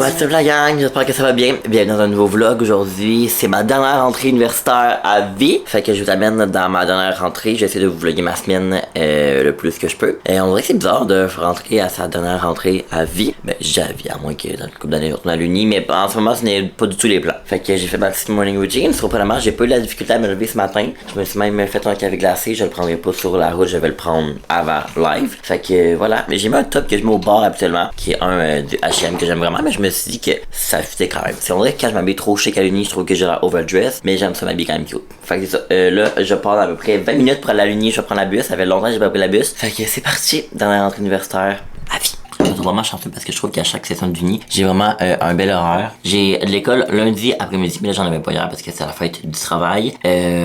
What's up la gang, j'espère que ça va bien. Bienvenue dans un nouveau vlog. Aujourd'hui, c'est ma dernière rentrée universitaire à vie. Fait que je vous amène dans ma dernière rentrée. J'essaie de vous vlogger ma semaine le plus que je peux. Et on dirait que c'est bizarre de rentrer à sa dernière rentrée à vie. Ben, j'ai à vie, à moins que dans le couple d'années je retourne à l'uni. Mais en ce moment, ce n'est pas du tout les plans. Fait que j'ai fait ma petite morning routine. Surprenamment, j'ai pas eu la difficulté à me lever ce matin. Je me suis même fait un café glacé. Je le prendrai pas sur la route, je vais le prendre avant live. Fait que voilà. Mais j'ai mis un top que je mets au bar habituellement, qui est un du H&M que j'aime vraiment. Mais je me suis dit que ça fitait quand même. C'est vrai que quand je m'habille trop chic à l'uni, je trouve que j'ai la overdress. Mais j'aime ça m'habiller quand même cute. Fait que c'est ça. Là, je pars à peu près 20 minutes pour aller à l'uni. Je vais prendre la bus. Ça fait longtemps que j'ai pas pris la bus. Fait que c'est parti dans la rentrée universitaire à vie. Je suis vraiment chanceux parce que je trouve qu'à chaque session d'uni, j'ai vraiment un bel horaire. J'ai de l'école lundi après-midi, mais là j'en avais pas hier parce que c'est la fête du travail.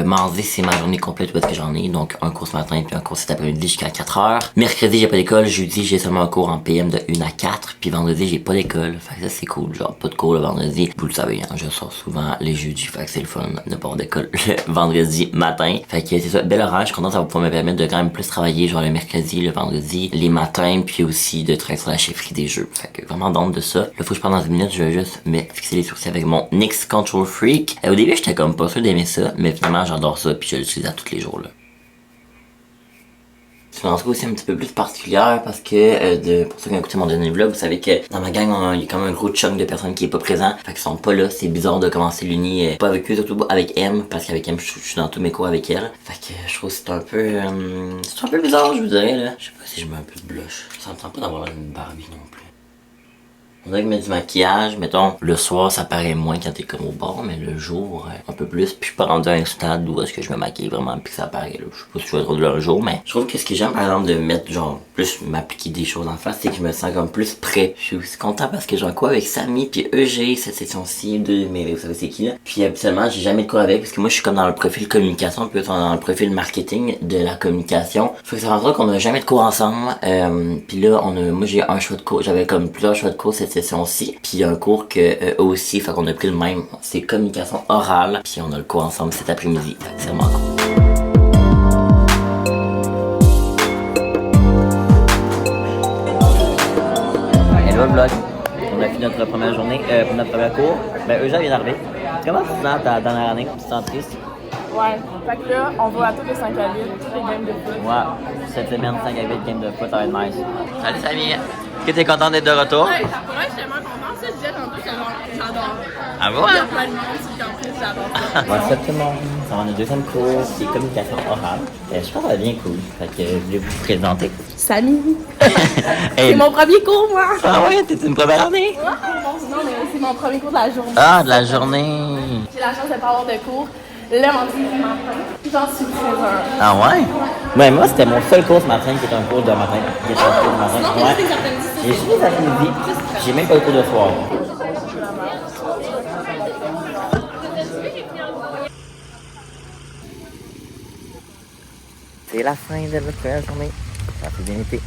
Mardi, c'est ma journée complète parce que j'en ai, donc un cours ce matin puis un cours cet après-midi jusqu'à 4h. Mercredi, j'ai pas d'école. Jeudi, j'ai seulement un cours en PM de 1 à 4. Puis vendredi, j'ai pas d'école. Fait que ça, c'est cool. Genre, pas de cours le vendredi. Vous le savez, hein, je sors souvent les jeudis. Fait que c'est le fun de pas avoir d'école le vendredi matin. Fait que c'est ça, bel horaire. Je suis content, ça va pouvoir me permettre de quand même plus travailler, genre le mercredi, le vendredi, les matins, puis aussi de travailler sur la chefferie des jeux. Fait que vraiment d'onde de ça. Là, faut que je parle dans une minute, je vais juste me fixer les sourcils avec mon NYX Control Freak. Au début, j'étais comme pas sûr d'aimer ça, mais finalement, j'adore ça, puis je l'utilise à tous les jours, là. C'est une rentrée aussi un petit peu plus particulière parce que, pour ceux qui ont écouté mon dernier vlog, vous savez que dans ma gang, il y a quand même un gros chunk de personnes qui est pas présent. Fait qu'ils sont pas là. C'est bizarre de commencer l'uni, pas avec eux, surtout avec M, parce qu'avec M, je suis dans tous mes cours avec elle. Fait que je trouve que c'est un peu bizarre, je vous dirais, là. Je sais pas si je mets un peu de blush. Ça me tente pas d'avoir une Barbie non plus. On dirait que mettre du maquillage, mettons, le soir ça paraît moins quand t'es comme au bord, mais le jour, un peu plus. Puis je suis pas rendu à un stade où est-ce que je me maquille vraiment puis que ça paraît, là. Je sais pas si je vais trop de le jour, mais je trouve que ce que j'aime par exemple de mettre genre plus m'appliquer des choses en face, c'est que je me sens comme plus prêt. Je suis aussi content parce que j'ai un cours avec Samy puis EG cette session-ci, mais vous savez c'est qui là. Puis habituellement j'ai jamais de cours avec parce que moi je suis comme dans le profil communication, puis dans le profil marketing de la communication. Fait que ça rend qu'on a jamais de cours ensemble. Puis là moi j'ai un choix de cours, j'avais comme plusieurs choix de cours cette session-ci, puis il y a un cours que eux aussi, fait qu'on a pris le même, c'est communication orale, puis on a le cours ensemble cet après-midi, fait que c'est vraiment cool. Hello vlog, on a fini notre première journée, pour notre premier cours, ben Eugène vient d'arriver. Comment tu te sens ta dernière année, tu te sens triste? Ouais, fait que là, on va à tous les 5 à 8, toutes les games de foot. Ouais, cette semaine 5 à 8 games de foot, ça va être nice. Salut Samy! Est-ce que t'es content d'être de retour? Ouais, pour moi, j'étais vraiment contente. Ça, je disais tantôt que j'adore. Ah bon? Il y a plein de monde sur le campus, j'adore ça. What's up tout le monde? Ça va, notre deuxième cours, c'est communication orale. Je pense que ça va bien cool. Fait que je voulais vous présenter. Salut! Hey. C'est mon premier cours, moi! Ah ouais, t'es une première année? Non, mais c'est mon premier cours de la journée. Ah, de la journée! J'ai la chance de pas avoir de cours le vendredi matin. J'en suis très heureuse. Ah ouais? Ouais, moi c'était mon seul cours ce matin qui est un cours de matin. Qui est un cours de matin. Non, Ouais. mais c'est après-midi. J'ai juste les après-midi, j'ai même pas le cours de soir. C'est la fin de notre première journée. Ça fait bien été.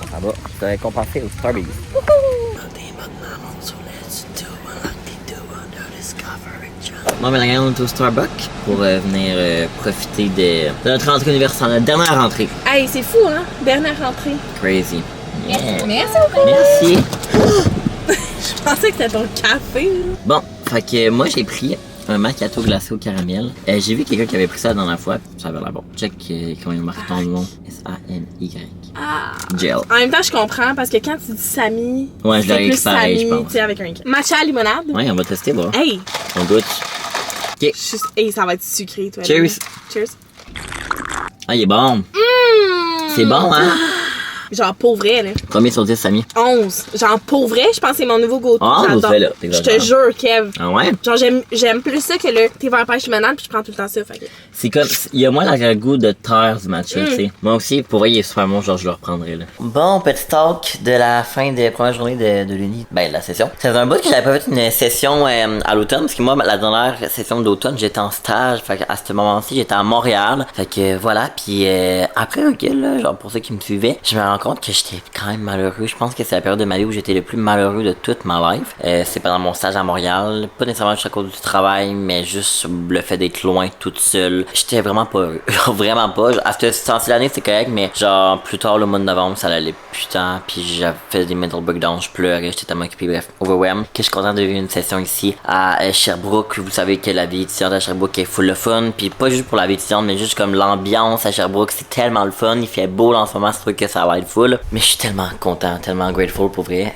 Ça va, je te récompensé au Starbucks. Bon, mais la gang, on est au Starbucks pour venir profiter de notre rentrée universitaire, notre dernière rentrée. Hey, c'est fou, hein? Dernière rentrée. Crazy. Yeah. Merci beaucoup! Merci. Je pensais que c'était ton café, là. Bon, fait que moi j'ai pris un macchiato glacé au caramel. J'ai vu quelqu'un qui avait pris ça la dernière fois. Ça avait l'air bon. Check comment il marque ton nom. S-A-M-Y. Ah! Gel. En même temps, je comprends parce que quand tu dis Samy, Ouais, je l'aurais plus récupéré, Samy, je pense. tu sais, avec un matcha à limonade. Ouais, on va tester, bon. Hey! On goûte. Ok. Hey, ça va être sucré, toi. Cheers. Cheers. Ah, il est bon. C'est bon, hein? Genre, pour vrai, là. Combien sur 10, Samy? 11. Genre, pour vrai, je pense que c'est mon nouveau go-to. Ah, J'adore. fais là, Je t'exagères. te jure, Kev. Ah ouais? Genre, j'aime plus ça que le thé vert pêche limonade, puis je prends tout le temps ça. Fait que... C'est comme, il y a moins l'arrière-goût de terre du matcha, tu sais. Moi aussi, pour vrai, il est super bon, genre je le reprendrai, là. Bon, petit talk de la fin des premières journées de l'uni, ben de la session. C'est un bout que j'avais pas fait une session à l'automne, parce que moi, la dernière session d'automne, j'étais en stage, fait qu'à ce moment-ci, j'étais à Montréal. Fait que voilà, puis après un kill, là, genre pour ceux qui me suivaient, je me rends compte que j'étais quand même malheureux. Je pense que c'est la période de ma vie où j'étais le plus malheureux de toute ma life. C'est pendant mon stage à Montréal. Pas nécessairement juste à cause du travail, mais juste le fait d'être loin toute seule. J'étais vraiment pas heureux. Genre vraiment pas. À ce sens l'année c'est correct, mais genre plus tard le mois de novembre ça allait putain. Puis j'avais fait des mental breakdowns, je pleurais, j'étais tellement occupé, bref, overwhelmed. Que je suis content de vivre une session ici à Sherbrooke. Vous savez que la vie étudiante à Sherbrooke est full de fun. Puis pas juste pour la vie étudiante, mais juste comme l'ambiance à Sherbrooke, c'est tellement le fun. Il fait beau là, en ce moment, c'est sûr que ça va être full. Mais je suis tellement content, tellement grateful pour vrai.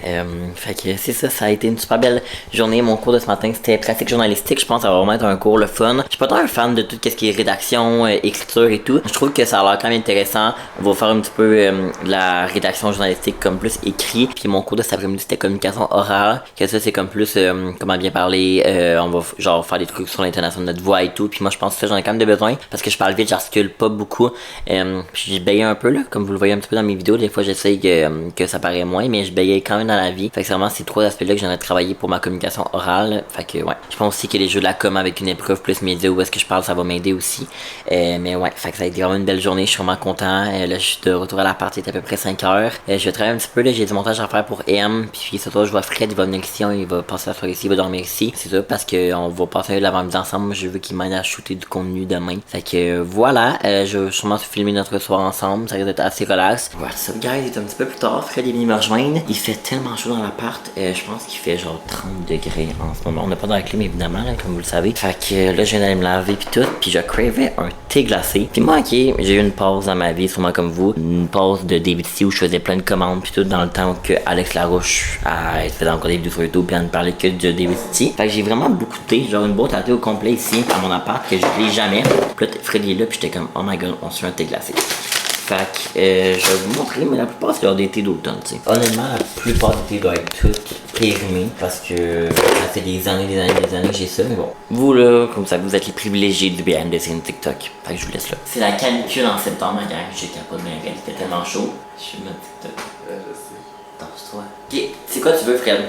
Fait que c'est ça, ça a été une super belle journée. Mon cours de ce matin, c'était pratique journalistique. Je pense que ça va vraiment être un cours le fun. Je suis pas tant un fan de tout ce qui est rédaction, écriture et tout. Je trouve que ça a l'air quand même intéressant. On va faire un petit peu de la rédaction journalistique comme plus écrit. Puis mon cours de cet après-midi, c'était communication orale. Que ça, c'est comme plus comment bien parler. On va genre faire des trucs sur l'intonation de notre voix et tout. Puis moi, je pense que ça, j'en ai quand même besoin. Parce que je parle vite, j'articule pas beaucoup. Puis je bégaye un peu, là. Comme vous le voyez un petit peu dans mes vidéos. Des fois, j'essaye que ça paraît moins. Mais je bégaye quand même dans la vie. Fait que c'est vraiment ces trois aspects-là que j'en ai travaillé pour ma communication orale. Fait que ouais. Je pense aussi que les jeux de la com avec une épreuve plus média où est-ce que je parle, ça va m'aider aussi. Mais ouais. Fait que ça a été vraiment une belle journée. Je suis vraiment content. Là, je suis de retour à l'appart. Il est à peu près 5 heures. Je vais travailler un petit peu, là. J'ai du montage à faire pour M. Puis ce soir, je vois Fred. Il va venir ici. Il va passer la soirée ici. Il va dormir ici. C'est ça parce qu'on va passer l'avant-midi ensemble. Je veux qu'il m'aide à shooter du contenu demain. Fait que voilà. Je vais sûrement filmer notre soir ensemble. Ça risque d'être assez relax. Voilà, ça, guys. Il est un petit peu plus tard. Fred est venu me rejoindre. Il fait tellement chaud dans l'appart. Je pense qu'il fait genre 30 degrés en ce moment. On n'a pas dans la clim évidemment, là, comme vous le savez. Fait que là, je viens d'aller me laver puis tout. Puis je cravais un thé glacé. Puis moi, ok, j'ai eu une pause dans ma vie, sûrement comme vous. Une pause de David C où je faisais plein de commandes puis tout dans le temps que Alex Larouche elle faisait encore des vidéos sur YouTube puis elle ne parlait que de David C. Fait que j'ai vraiment beaucoup de thé, genre une boîte à thé au complet ici à mon appart que je n'utilise jamais. Puis là, Fred est là puis j'étais comme oh my god, on se fait un thé glacé. Fait que je vais vous montrer, mais la plupart c'est genre des thés d'automne, tu sais. Honnêtement, la plupart des thés doivent être toutes périmés parce que ça fait des années que j'ai ça, mais bon. Vous là, comme ça, vous êtes les privilégiés du behind the scenes TikTok. Fait que je vous laisse là. C'est la canicule en septembre, ma gang. J'ai capoté bien raide, c'était tellement chaud. Je suis mon TikTok. Ouais, je sais. Danse-toi. Ok, c'est quoi tu veux, Fred?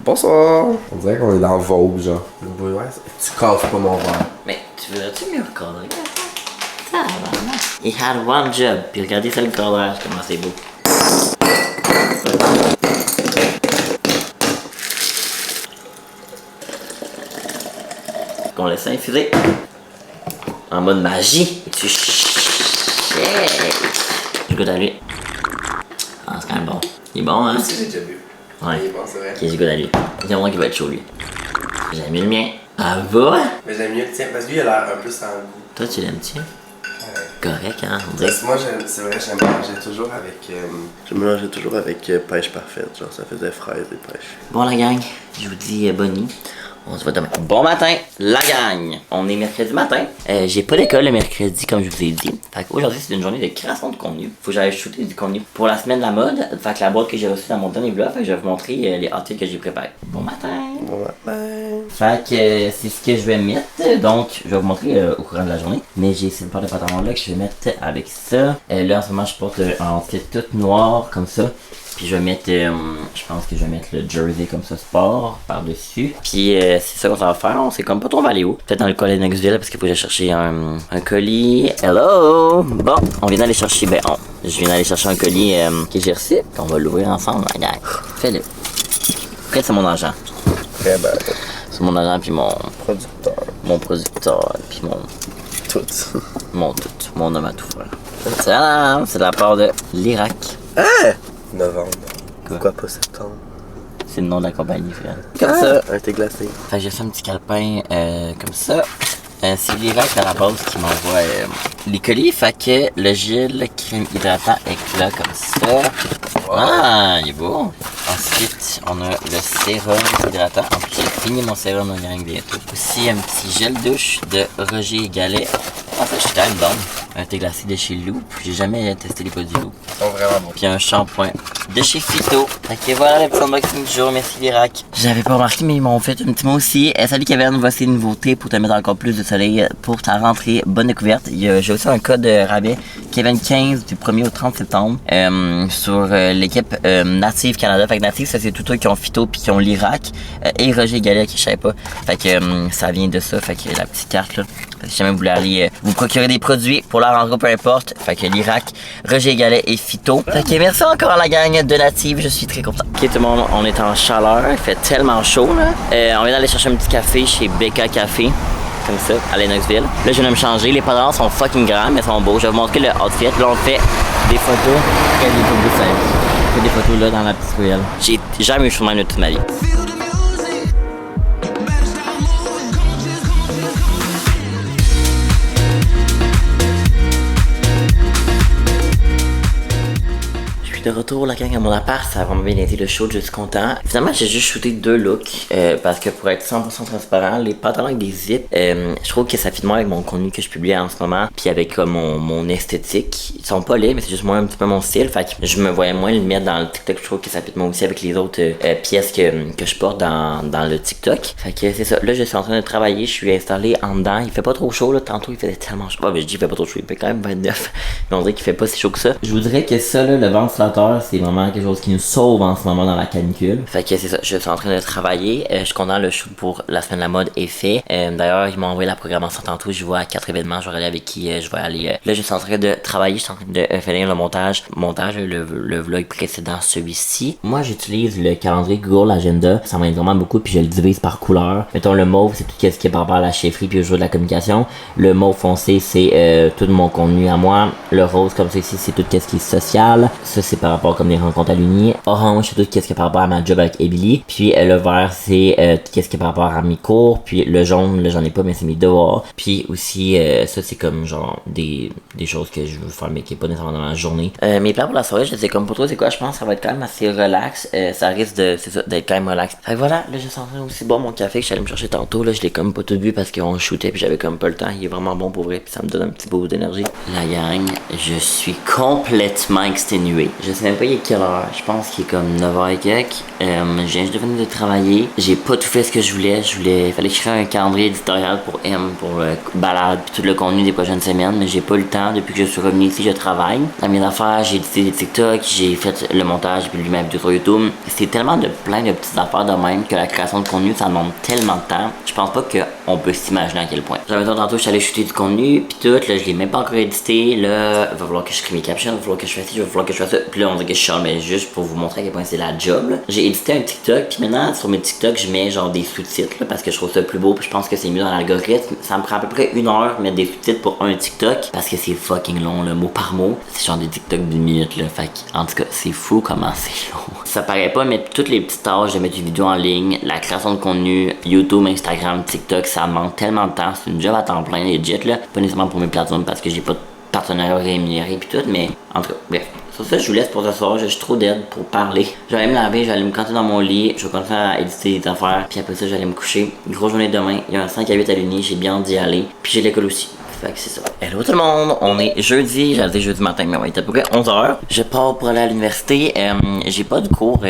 Bonsoir! On dirait qu'on est dans Vogue, genre. Ouais, tu casses pas mon verre. Mais tu veux-tu mieux recadrer? He had one job. Puis regardez ça le cadrage, comment c'est beau. Qu'on laisse ça infuser. En mode magie. Et tu shakes. Je goûte à lui. Ah, c'est quand même bon. Il est bon, hein? Si, j'ai déjà vu. Ouais. Il est bon, c'est vrai. Ok, je goûte à lui. Il y a un moment qui va être chaud, lui. J'aime mieux le mien. Ah, va? Mais j'aime mieux le tien, parce que lui, il a l'air un peu sans goût. Toi, tu l'aimes-tu? Ouais. Correct, hein? On dirait. Parce que moi, c'est vrai, j'aime mélanger toujours avec. Je mélangeais toujours avec pêche parfaite, genre ça faisait fraises et pêche. Bon, la gang, je vous dis bonne nuit. On se voit demain. Bon matin, la gang! On est mercredi matin. J'ai pas d'école le mercredi, comme je vous ai dit. Fait qu'aujourd'hui, c'est une journée de création de contenu. Faut que j'aille shooter du contenu pour la semaine de la mode. Fait que la boîte que j'ai reçue dans mon dernier vlog, fait que je vais vous montrer les outfits que j'ai préparés. Bon matin! Bon matin! Fait que c'est ce que je vais mettre. Donc, je vais vous montrer au courant de la journée. Mais j'ai cette paire de pantalons là que je vais mettre avec ça. Là, en ce moment, je porte un outfit tout noir, comme ça. Puis je vais mettre, je pense que je vais mettre le jersey comme ça sport par-dessus. Puis c'est ça qu'on va faire. On sait comme pas trop on va aller où. Peut-être dans le colis Knoxville parce qu'il faut que j'aille chercher un colis. Hello! Bon, on vient d'aller chercher, je viens d'aller chercher un colis que j'ai reçu. On va l'ouvrir ensemble. Regarde, fais-le. Après, c'est mon argent. Très bien. C'est mon agent puis mon Producteur. puis mon Tout. mon homme à tout faire. Tadam! C'est de la part de l'Irak. Ah! Novembre. Quoi? Pourquoi pas septembre? C'est le nom de la compagnie, frère. Comme ça. Un thé glacé. Fait que j'ai fait un petit calepin comme ça. C'est l'Irak à la base qui m'envoie les colis. Fait que le gel crème hydratant est là comme ça. Wow. Ah, il est beau. Ensuite, on a le sérum hydratant. En plus, j'ai fini mon sérum au gang bientôt. Aussi, un petit gel douche de Roger Galet. En fait, je suis quand même bon. Un thé glacé de chez Loop. J'ai jamais testé les produits Loop. Ils sont vraiment bons. Puis un shampoing de chez Phyto. Fait que voilà le petit unboxing du jour. Merci l'Irak. J'avais pas remarqué, mais ils m'ont fait un petit mot aussi. Salut Kevin, voici une nouveauté pour te mettre encore plus de soleil pour ta rentrée. Bonne découverte. J'ai aussi un code rabais Kevin 15 du 1er au 30 septembre sur l'équipe Native Canada. Fait que Native, ça c'est tous ceux qui ont Phyto puis qui ont l'Irak. Et Roger Galet qui je savais pas. Fait que ça vient de ça. Fait que la petite carte là. Si jamais vous voulez aller vous procurer des produits pour la rentrée, peu importe. Fait que l'Irak, Roger Galet et Fito. Fait que merci encore à la gang de Native, je suis très content. Ok tout le monde, on est en chaleur, il fait tellement chaud là. On vient d'aller chercher un petit café chez Becca Café. Comme ça, à Lennoxville. Là, je viens de me changer. Les pantalons sont fucking grands, mais sont beaux. Je vais vous montrer le outfit. Là, on fait des photos. On fait des photos là dans la petite ruelle. J'ai jamais eu chaud de même de toute ma vie. De retour la gang à mon appart, ça a vraiment bien été le show, je suis content. Finalement j'ai juste shooté 2 looks parce que pour être 100% transparent, les pantalons avec des zips, je trouve que ça fit moins avec mon contenu que je publie en ce moment, puis avec mon esthétique. Ils sont pas laids mais c'est juste moins un petit peu mon style, fait que je me voyais moins le mettre dans le TikTok. Je trouve que ça fit moins aussi avec les autres pièces que je porte dans le TikTok. Fait que c'est ça, là je suis en train de travailler, je suis installé en dedans, il fait pas trop chaud là, tantôt il faisait tellement chaud. Mais je dis il fait pas trop chaud, il fait quand même 29, mais on dirait qu'il fait pas si chaud que ça. Je vous dirais que ça là, le ventilateur, c'est vraiment quelque chose qui nous sauve en ce moment dans la canicule. Fait que c'est ça, je suis en train de travailler. Je suis content, le shoot pour la semaine de la mode est fait. D'ailleurs, ils m'ont envoyé la programmation tantôt. Je vois à 4 événements, je vais aller avec qui je vais aller. Là, je suis en train de travailler, je suis en train de finir le montage. Le vlog précédent, celui-ci. Moi, j'utilise le calendrier Google Agenda. Ça m'aide vraiment beaucoup, puis je le divise par couleur. Mettons, le mauve, c'est tout ce qui est par rapport à la chefferie puis au jour de la communication. Le mauve foncé, c'est tout mon contenu à moi. Le rose, comme ça ici, c'est tout ce qui est social. Ça, c'est par rapport comme des rencontres à l'Uni. Orange, c'est tout ce qui est par rapport à ma job avec Emily. Puis le vert, c'est tout ce qui est par rapport à mes cours. Puis le jaune, là j'en ai pas, mais c'est mes devoirs. Puis aussi, ça c'est comme genre des choses que je veux faire, mais qui est pas nécessairement dans la journée. Mes plans pour la soirée, je sais comme pour toi, c'est quoi? Je pense que ça va être quand même assez relax. Ça risque d'être quand même relax. Fait que voilà, là je suis en train aussi boire mon café que j'allais me chercher tantôt. Là, je l'ai comme pas tout bu parce qu'on shootait puis j'avais comme pas le temps. Il est vraiment bon pour vrai, puis ça me donne un petit boost d'énergie. La gang, je suis complètement exténué. Je sais même pas il est quelle heure. Je pense qu'il est comme 9h et quelques. Je viens juste de venir de travailler. J'ai pas tout fait ce que je voulais. Il fallait que je crée un calendrier éditorial pour balade puis tout le contenu des prochaines semaines. Mais j'ai pas eu le temps. Depuis que je suis revenu ici, je travaille. Dans mes affaires, j'ai édité des TikTok, j'ai fait le montage puis lui ma vidéo sur YouTube. C'est tellement plein de petites affaires de même que la création de contenu, ça demande tellement de temps. Je pense pas qu'on peut s'imaginer à quel point. J'avais tantôt, je suis allé shooter du contenu puis tout. Là, je l'ai même pas encore édité. Là, il va falloir que je crée mes captions, il va falloir que je fasse ci, il va falloir que je fasse ça. Puis là, on dirait que je chante, mais juste pour vous montrer à quel point c'est la job. Là. J'ai édité un TikTok, puis maintenant sur mes TikTok, je mets genre des sous-titres là, parce que je trouve ça plus beau, puis je pense que c'est mieux dans l'algorithme. Ça me prend à peu près 1 heure mettre des sous-titres pour un TikTok parce que c'est fucking long, là, mot par mot. C'est genre des TikTok d'1 minute, là. Fait que, en tout cas, c'est fou comment c'est long. Ça paraît pas, mais toutes les petites tâches de mettre une vidéo en ligne, la création de contenu, YouTube, Instagram, TikTok, ça demande tellement de temps. C'est une job à temps plein, legit, là. Pas nécessairement pour mes plateformes parce que j'ai pas de partenariat rémunéré pis tout, mais en tout cas, bref. Sur ça, je vous laisse pour ce soir. Je suis trop dead pour parler. Je vais aller me laver, je vais aller me canter dans mon lit. Je vais continuer à éditer des affaires. Puis après ça, je vais aller me coucher. Grosse journée demain. Il y a un 5 à 8 à l'Uni. J'ai bien d'y aller. Puis j'ai l'école aussi. Fait que c'est ça. Hello tout le monde, on est jeudi, j'allais dire jeudi matin, mais on est à peu près 11h. Je pars pour aller à l'université. J'ai pas de cours.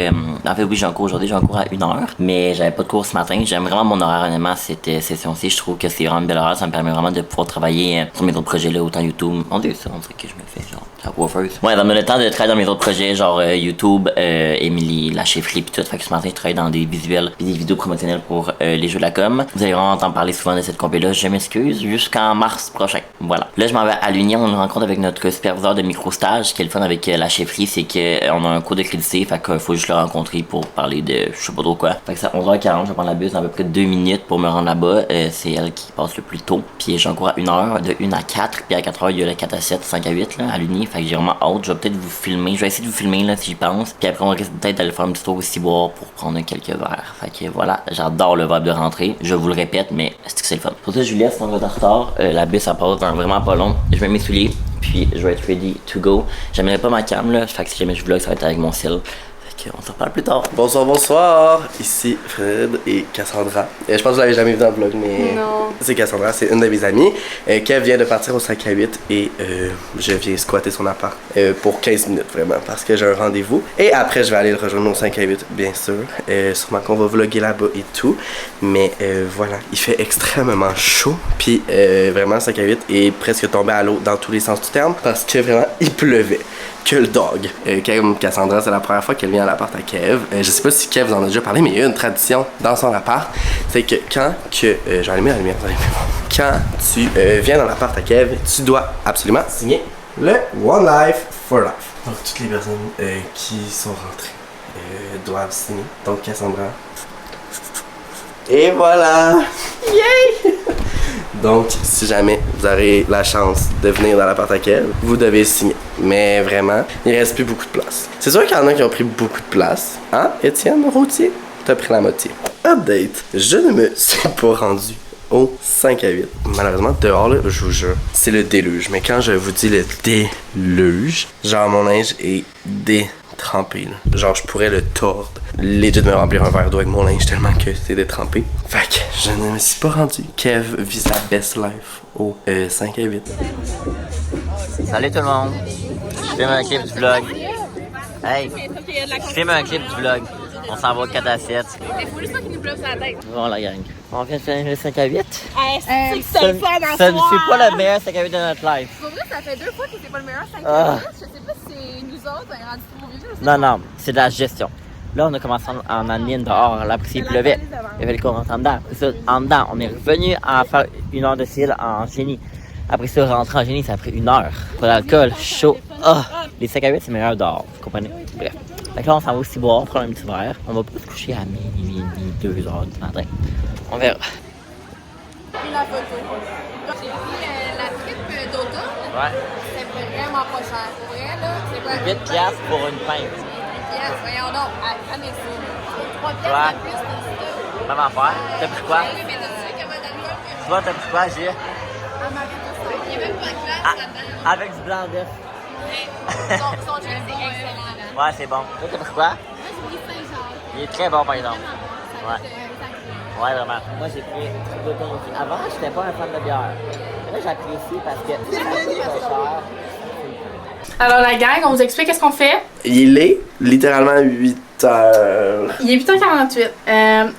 En fait, oui, j'ai un cours aujourd'hui, j'ai un cours à 1h. Mais j'avais pas de cours ce matin. J'aime vraiment mon horaire, honnêtement, cette session-ci. Je trouve que c'est vraiment une belle horaire. Ça me permet vraiment de pouvoir travailler sur mes autres projets là, autant YouTube. On dirait ça, on dirait que je me fais genre. Ouais, ça me donne le temps de travailler dans mes autres projets, genre YouTube, Emily, la chefferie pis tout. Fait que ce matin, je travaille dans des visuels et des vidéos promotionnelles pour les jeux de la com. Vous allez vraiment entendre parler souvent de cette compé-là. Je m'excuse, jusqu'en mars prochain. Voilà. Là, je m'en vais à l'Union. On nous rencontre avec notre superviseur de micro-stage. Ce qui est le fun avec la chefferie, c'est qu'on a un cours de crédité. Fait qu'il faut juste le rencontrer pour parler de je sais pas trop quoi. Fait que c'est à 11h40. Je vais prendre la bus dans à peu près 2 minutes pour me rendre là-bas. C'est elle qui passe le plus tôt. Puis j'ai un cours à 1h, de 1 à 4. Puis à 4h, il y a le 4 à 7, 5 à 8 là, à l'Uni. Fait que j'ai vraiment hâte. Je vais peut-être vous filmer. Je vais essayer de vous filmer là si j'y pense. Puis après, on risque peut-être d'aller faire un petit tour au ciboire pour prendre quelques verres. Fait que voilà, j'adore le vibe de rentrée. Je vous le répète, mais c'est le fun. Pour ça, je vous laisse, on va en retard. La bus, ça passe dans vraiment pas long. Je vais mes souliers, puis je vais être ready to go. J'amènerai pas ma cam là. Fait que si jamais je vlog, ça va être avec mon cell. On s'en reparle plus tard. Bonsoir, bonsoir. Ici Fred et Cassandra. Je pense que vous l'avez jamais vu dans le vlog, mais non. C'est Cassandra, c'est une de mes amies. Kev vient de partir au 5 à 8 et je viens squatter son appart pour 15 minutes vraiment parce que j'ai un rendez-vous. Et après, je vais aller le rejoindre au 5 à 8, bien sûr. Sûrement qu'on va vlogger là-bas et tout. Mais voilà, il fait extrêmement chaud. Puis vraiment, 5 à 8 est presque tombé à l'eau dans tous les sens du terme parce que vraiment, il pleuvait. Que le dog. Comme Cassandra, c'est la première fois qu'elle vient à l'appart à Kev. Je sais pas si Kev vous en a déjà parlé, mais il y a une tradition dans son appart. C'est que quand que. je vais allumer la lumière, vous allez voir. quand tu viens dans l'appart à Kev, tu dois absolument signer le One Life for Life. Donc, toutes les personnes qui sont rentrées doivent signer. Donc, Cassandra. Et voilà! Yay! Donc, si jamais vous aurez la chance de venir dans l'appart à Kev, vous devez signer. Mais vraiment, il reste plus beaucoup de place. C'est sûr qu'il y en a qui ont pris beaucoup de place. Hein, Étienne Routier? T'as pris la moitié. Update. Je ne me suis pas rendu au 5 à 8. Malheureusement, dehors, là, je vous jure, c'est le déluge. Mais quand je vous dis le déluge, genre mon linge est détrempé. Là. Genre, je pourrais le tordre. Legit me remplir un verre d'eau avec mon linge tellement que c'est détrempé. Fait que je ne me suis pas rendu. Kev vit sa best life au 5 à 8. Salut tout le monde. Je filme un clip du vlog. Hey, je filme un clip du vlog. On s'en va au 4 à 7. Il faut juste pas qu'il nous bloque sur la tête. Bon la gang. On vient de finir le 5 à 8. C'est que c'est le fun en Ça ne soir. fut pas le meilleur 5 à 8 de notre life. Pour vrai, ça fait 2 fois que c'est pas le meilleur 5 Ah. Je sais pas si c'est nous autres, on est rendu trop vieux. je sais Non, pas. non, c'est de la gestion. Là, on a commencé en admin dehors. Là, après, il pleuvait. Il y avait le cours en dedans. Après ça, en dedans, on est revenu à faire 1 heure de cils en génie. Après ça, rentrer en génie, ça a pris 1 heure. Pour l'alcool, chaud. Ah! Les 5 à 8, c'est meilleur dehors. Vous comprenez? Bref. Fait que là, on s'en va aussi boire, prendre un petit verre. On va pas se coucher à minuit, 2 heures du matin. On verra. La photo. J'ai pris la trip d'automne. Ouais. C'est vraiment pas cher. Pour vrai, là, c'est pas 8 piastres pour une pinte. piastres. Voyons donc, prenez ça. 3 Ouais. piastres en plus, c'est ça. Même affaire. T'as pris quoi? Oui, mais tu sais comment d'alcool que Toi, t'as pris quoi, Gilles? en m'arrête de ça. Il y a même pas de glace Ah, là-dedans. avec du blanc d'œuf. Son gel, c'est excellent. Là. Ouais, c'est bon. Toi, t'as pris quoi? Moi, j'ai pris Saint-Jacques. Il est très bon, par exemple. Ouais. Ouais. Ouais, vraiment. Moi, j'ai pris d'automne aussi. Avant, j'étais pas un fan de bière. Mais là, j'apprécie parce que c'est pas cher. Alors la gang, on vous explique qu'est-ce qu'on fait. Il est littéralement 8 heures. Il est 8h48.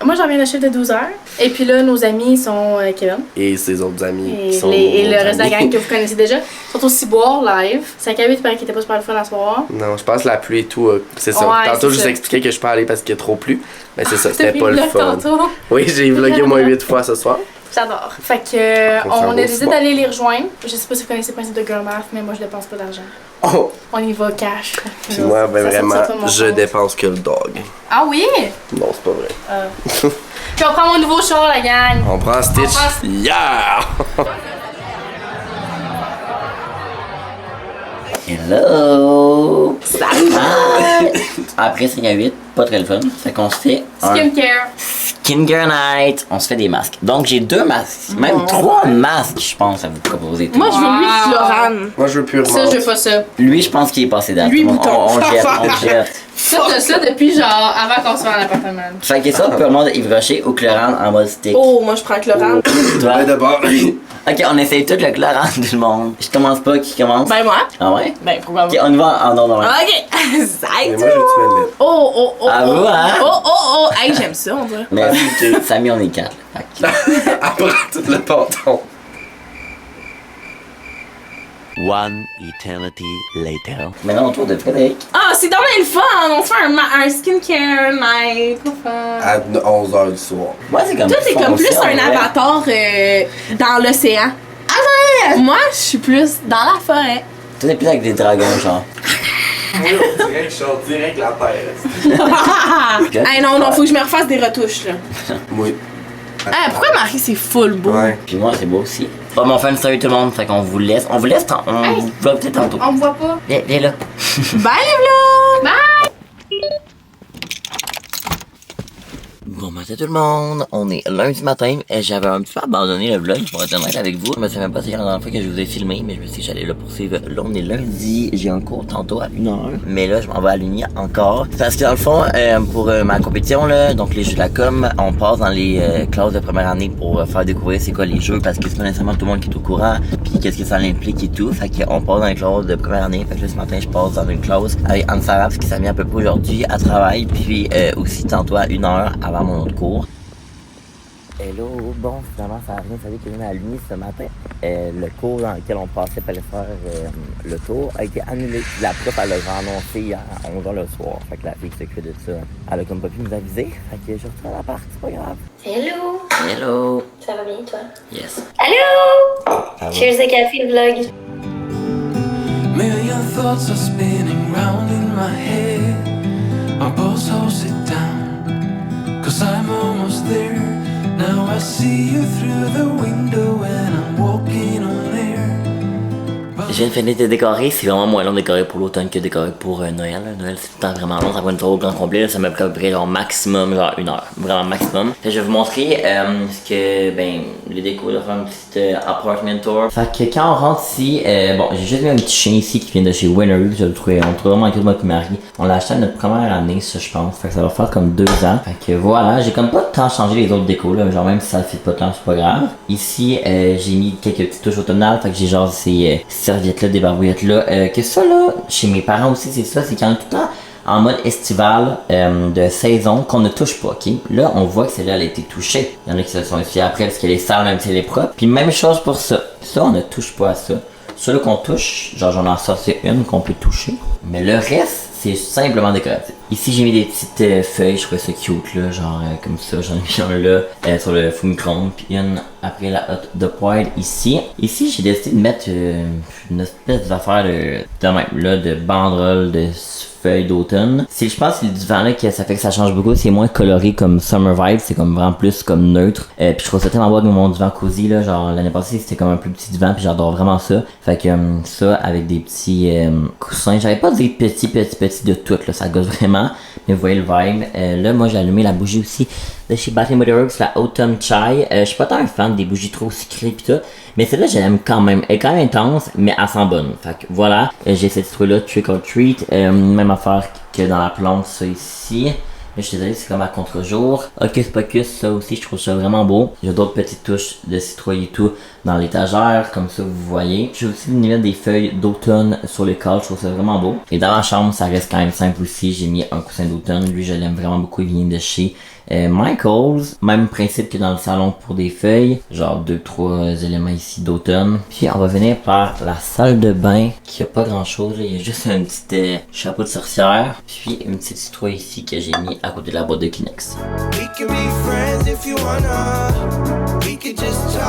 Moi, j'en viens de chiffre de 12h. Et puis là, nos amis sont Kevin. Et ses autres amis Et, qui sont et le nos reste de la amis. gang que vous connaissez déjà sont aussi boire live. 5 à 8, il paraît qu'il était pas super le fun à soir. Non, je pense que la pluie et tout, c'est ça. Ouais, Tantôt, c'est je vous ça. expliquais que je peux aller parce qu'il y a trop plu. Mais c'est ça, T'as c'était pris pas le vlog fun. tantôt. Oui, j'ai vlogué au moins 8 fois ce soir. J'adore. Fait que On s'en on va a au décidé sport. d'aller les rejoindre. Je sais pas si vous connaissez le principe de Girl Math, mais moi je dépense pas d'argent. Oh! On y va cash. Puis moi, ben Ça vraiment, sortira pas de mon je compte. dépense que le dog. Ah oui? Non, c'est pas vrai. Puis on prend mon nouveau char, la gang. On prend Stitch. On prend- Yeah! Hello! Salut! Après 5 à 8, pas très le fun. Fait qu'on se fait un Skincare. skincare night. On se fait des masques. Donc j'ai 2 masques, même 3 masques, je pense, à vous proposer. Moi, je veux lui Wow. Florane. Moi, je veux purement. Ça, je veux pas ça. Lui, je pense qu'il est passé date. Lui, on, bouton. on le jette, on le jette. Ça, t'as ça depuis genre avant qu'on soit en appartement. Fait que ça, purement de Yves Rocher ou Chlorane en mode stick. Oh, moi je prends Chlorane. Toi? Ben, d'abord, Ok, on essaye tout le Chlorane tout le monde. Je commence pas, qui commence? Ben moi. Ah ouais? Ben pourquoi Ok, on y va en ordre. Ok. mais Ça moi, je veux tuer le Oh, oh, oh. Ah, oh. vous, hein? Oh, oh, oh. Hey, j'aime ça, on dirait. Mais Samy, on est 4. Après tout le panton. One eternity later. Maintenant, au tour de Frédéric. Ah, c'est dommage le fun. On se fait un skincare night. Trop fun. À 11h du soir. Moi, c'est comme Toi, t'es comme plus foncé, un en vrai. avatar dans l'océan. Ah ouais! Moi, je suis plus dans la forêt. Toi, t'es plus avec des dragons, genre. Oui, on dirait que je sors direct la terre. Hey, non, faut que je me refasse des retouches, là. Oui. Ah, pourquoi Marie, c'est full beau? Ouais. Puis moi, c'est beau aussi. Bon, mais on fait une story tout le monde, fait qu'on vous laisse. On vous laisse, on Hey. vous vlog peut-être tantôt. On me voit pas. Viens là. Bye, les vlogs! Bye! Bon matin tout le monde, on est lundi matin et j'avais un petit peu abandonné le vlog pour être honnête avec vous. Je me souviens pas si c'est la dernière fois que je vous ai filmé, mais je me suis dit que j'allais le poursuivre. Là on est lundi, j'ai un cours tantôt à 1h, mais là je m'en vais à l'Uni encore. Parce que dans le fond, pour ma compétition là, donc les jeux de la com, on passe dans les classes de première année pour faire découvrir c'est quoi les jeux parce que c'est pas nécessairement tout le monde qui est au courant, puis qu'est-ce que ça implique et tout. Fait qu'on passe dans les classes de première année. Fait que là ce matin je passe dans une classe avec Anne-Sarah parce que ça vient à peu près aujourd'hui à travail, puis aussi tantôt à 1h avant mon autre cours. Hello, bon, finalement, ça a rien servi que à nuit ce matin. Le cours dans lequel on passait pour aller faire le tour a été annulé. La prof, elle l'a annoncé à 11h le soir. Fait que la fille qui s'occupe de ça, elle a comme pas pu nous aviser. Fait que je retourne à l'appart, c'est pas grave. Hello! Hello! Ça va bien, toi? Yes. Allô! Cheers de café, le vlog! Million thoughts are spinning round in my head. My pulse holds it down, 'cause I'm almost there. Now I see you through the window and I'm walking on air. Je viens de finir de décorer, c'est vraiment moins long de décorer pour l'automne que de décorer pour Noël. Noël c'est tout le temps vraiment long, ça prend une tour au grand complet, là, ça m'a pris à peu près genre maximum, genre 1 heure, vraiment maximum. Fait que je vais vous montrer ce que, les décos, de faire une petite apartment tour. Fait que quand on rentre ici, bon j'ai juste mis un petit chien ici qui vient de chez Winnery, je le trouvais, on le trouve vraiment cute moi et Marie. On l'a acheté à notre première année ça je pense, fait que ça va faire comme 2 ans. Fait que voilà, j'ai comme pas tant changé les autres décos là, genre même si ça fit pas tant c'est pas grave. Ici j'ai mis quelques petites touches automnales, fait que j'ai genre ces serviettes là, des barbouillettes là, que ça là, chez mes parents aussi c'est ça, c'est quand même tout le temps en mode estival de saison qu'on ne touche pas, ok? Là, on voit que celle-là elle a été touchée. Il y en a qui se sont essuyés après parce qu'elle est sale même si elle est propre. Puis même chose pour ça. Ça, on ne touche pas à ça. Celui qu'on touche, genre j'en ai sorti une qu'on peut toucher. Mais le reste, c'est simplement décoratif. Ici, j'ai mis des petites feuilles, je trouvais ça cute là, genre comme ça. J'en ai mis un là sur le fou micro-ondes, puis une après la hotte de poêle ici. Ici, j'ai décidé de mettre une espèce d'affaire de même là, de banderole de feuilles d'automne. Je pense que c'est le divan là que ça fait que ça change beaucoup, c'est moins coloré comme Summer Vibe, c'est comme vraiment plus comme neutre. Puis je trouve ça tellement beau de mon divan cosy là, genre l'année passée c'était comme un plus petit divan puis j'adore vraiment ça. Fait que ça avec des petits coussins, j'avais pas dit petits de tout là, ça gosse vraiment, mais vous voyez le vibe. Là moi j'ai allumé la bougie aussi de chez Bath & Body Works, la Autumn Chai. Je suis pas tant un fan des bougies trop sucrées pis tout, mais celle-là j'aime quand même, elle est quand même intense mais elle sent bonne. Fait que voilà, j'ai cette citrouille là Trick or Treat, même affaire que dans la plante ça ici. Mais je suis désolé, c'est comme à contre-jour. Hocus Pocus, ça aussi, je trouve ça vraiment beau. J'ai d'autres petites touches de citrouille et tout dans l'étagère, comme ça vous voyez. J'ai aussi mis des feuilles d'automne sur les cadres, je trouve ça vraiment beau. Et dans la chambre, ça reste quand même simple aussi. J'ai mis un coussin d'automne, lui je l'aime vraiment beaucoup, il vient de chez Michaels. Même principe que dans le salon pour des feuilles, genre 2-3 éléments ici d'automne. Puis on va venir par la salle de bain, qui a pas grand chose, il y a juste un petit chapeau de sorcière, puis une petite citrouille ici que j'ai mis à côté de la boîte de Kleenex. We can be friends if you wanna. We could just talk.